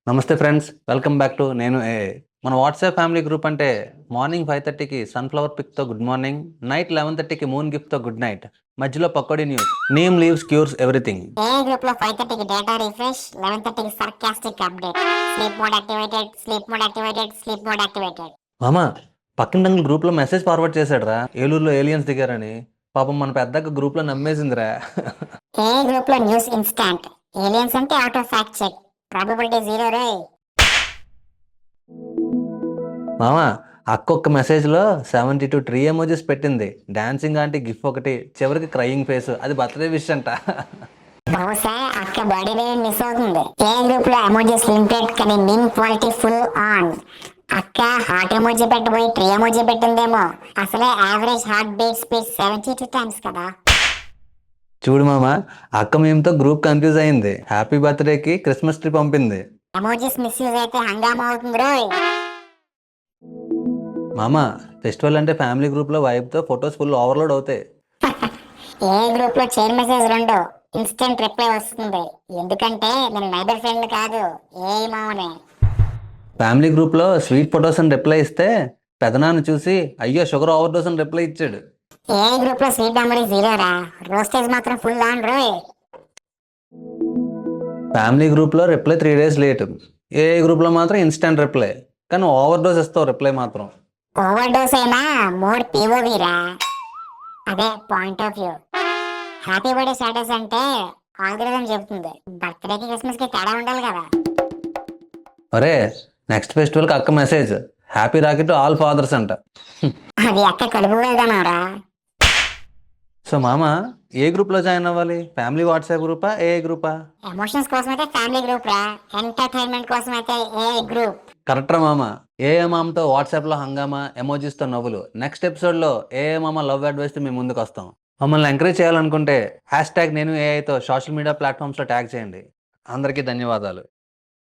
నమస్తే friends, welcome back to నేను AI. మన వాట్సాప్ ఫ్యామిలీ గ్రూప్ అంటే మార్నింగ్ 5:30కి సన్‌ఫ్లవర్ పిక్‌తో గుడ్ మార్నింగ్, నైట్ 11:30కి మూన్ గిఫ్ట్‌తో గుడ్ నైట్, మధ్యలో pakoda news, neem leaves cures everything. ఏ గ్రూప్ లో 5:30కి డేటా రిఫ్రెష్, 11:30కి sarcastic update, sleep mode activated. మామ, పక్కన అంకుల్ గ్రూప్లో మెసేజ్ ఫార్వర్డ్ చేశాడురా, ఏలూరులో ఏలియన్స్ దిగారని. పాపం మన పెద్దక్క గ్రూప్లో నమ్మేసిందిరా. ఏ గ్రూప్ లో న్యూస్ ఇన్స్టాంట్, ఏలియన్స్ అంటే ఆటో ఫ్యాక్ట్ చెక్, ప్రాబబిలిటీ 0 రే. మామ, అక్క ఒక్క మెసేజ్లో 72 ట్రీ ఎమోజీస్ పెట్టింది. డాన్సింగ్ ఆంటీ గిఫ్ట్ ఒకటి, చివరికి క్రయింగ్ ఫేస్, అది బర్త్డే విష్ అంట. బహుశా అక్క బాడీ మిస్ అవుతుంది. ఏ గ్రూప్ లో ఎమోజీస్ లిమిటెడ్ కానీ మీమ్ క్వాలిటీ ఫుల్ ఆన్. అక్క హార్ట్ ఎమోజీ పెట్టబోయి ట్రీ ఎమోజీ పెట్టిందేమో. అసలే average heart beat speed 72 times కదా. చూడు మామ, అక్క మేమతో గ్రూప్ కన్ఫ్యూజ్ అయింది. హ్యాపీ బర్త్డేకి క్రిస్మస్ ట్రీ పంపింది. ఎమోజీస్ మిస్యూజ్ అయితే హంగామా అవుతుంది రోయ్. మామ, ఫెస్టివల్ అంటే ఫ్యామిలీ గ్రూప్లో వైబ్తో ఫొటోస్ ఫుల్ ఓవర్లోడ్ అవుతాయి. ఏ గ్రూప్ లో చైన్ మెసేజ్ 2 ఇన్స్టెంట్ రిప్లై వస్తుంది. ఎందుకంటే నేను నైబర్ ఫ్రెండ్ కాదు, ఏ మామనే. ఫ్యామిలీ గ్రూప్లో స్వీట్ ఫొటోస్ అని రిప్లై ఇస్తే పెదనాన్న చూసి అయ్యో షుగర్ ఓవర్ డోస్ అని రిప్లై ఇచ్చాడు. ఏ గ్రూప్ లో స్వీట్ మెమరీ 0 రా, రోస్టేజ్ మాత్రం ఫుల్ ఆన్ రోయ్. ఫ్యామిలీ గ్రూప్లో రిప్లై 3 days లేట్. ఏ గ్రూప్లో మాత్రం ఇన్స్టెంట్ రిప్లై, కానీ ఓవర్ డోస్ ఇస్తావు రిప్లై మాత్రం. ఓవర్ డోస్ అయినా మోర్ పిఓవి రా, అదే point of view. Happy birthday status అంటే ఆల్గరిథం చెబుతుంది, బర్త్డేకి క్రిస్మస్ కి తేడా ఉండాలి కదా. అరే, నెక్స్ట్ ఫెస్టివల్కి అక్క message happy rocket all fathers అంట. అది అక్క కలుపు వెళ్దామరా. సో మామ, ఏ గ్రూప్లో జాయిన్ అవ్వాలి? ఫ్యామిలీ వాట్సాప్ గ్రూపా, ఏ గ్రూపా? ఎమోషన్స్ కోసం అయితే ఫ్యామిలీ గ్రూప్ రా, ఎంటర్టైన్మెంట్ కోసం అయితే ఏ గ్రూప్. కరెక్ట్రా మామ. ఏ మామతో వాట్సాప్లో హంగామా, ఎమోజీస్తో నవ్వులు. నెక్స్ట్ ఎపిసోడ్లో ఏ మామ లవ్ అడ్వైస్తో మేము ముందుకు వస్తాం. మమ్మల్ని ఎంకరేజ్ చేయాలనుకుంటే #నేను ఏఐతో సోషల్ మీడియా ప్లాట్ఫామ్స్లో ట్యాగ్ చేయండి. అందరికీ ధన్యవాదాలు.